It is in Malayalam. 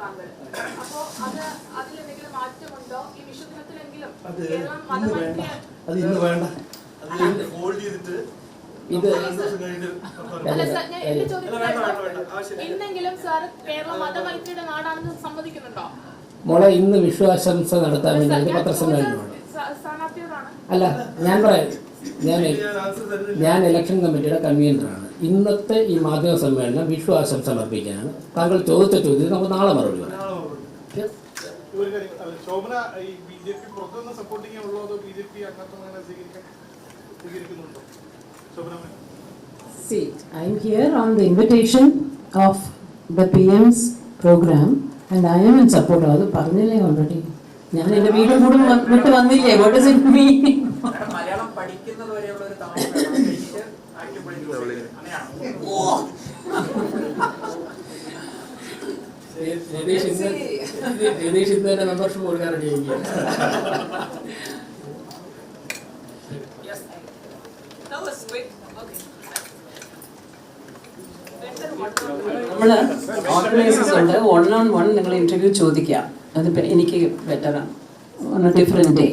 താങ്കൾ. അപ്പോൾ അതിലെന്തെങ്കിലും മാറ്റമുണ്ടോ? ഈ വിഷുദിനത്തിലെങ്കിലും അത് ഇന്ന് വേണ്ട. ഇന്നെങ്കിലും സാർ കേരളം മതമൈത്രിയുടെ നാടാണെന്ന് സമ്മതിക്കുന്നുണ്ടോ? മോളെ, ഇന്ന് വിശ്വാശംസ നടത്താൻ വേണ്ടി പത്രസമ്മേളനമാണ്. അല്ല, ഞാൻ പറയാം, ഞാൻ ഇലക്ഷൻ കമ്മിറ്റിയുടെ കൺവീനറാണ്. ഇന്നത്തെ ഈ മാധ്യമ സമ്മേളനം വിഷു ആശംസ സമർപ്പിക്കാനാണ്. താങ്കൾ ചോദിച്ച ചോദ്യത്തിന് നമുക്ക് നാളെ മറുപടി പറയാം. See, I am here on the invitation of the PM's program and I am in support. അത് പറഞ്ഞില്ലേ ഓൾറെഡി? ഞാൻ എൻ്റെ വീട് കൂടും വിട്ട് വന്നില്ലേ? What does it mean? Malayalam പഠിക്കുന്നത് വരെയുള്ള ഒരു തമാശ രതീഷ് ഇന്നലെ മെമ്പർഷിപ്പ് കൊടുക്കാൻ റെഡിയായിരിക്കും. നമ്മൾ ഓർഗനൈസേഴ്സ് ഉണ്ട്, 1-on-1 നിങ്ങൾ ഇന്റർവ്യൂ ചോദിക്കാം. അത് എനിക്ക് ബെറ്ററാണ്, ഓൺ എ ഡിഫറെന്റ് ഡേ.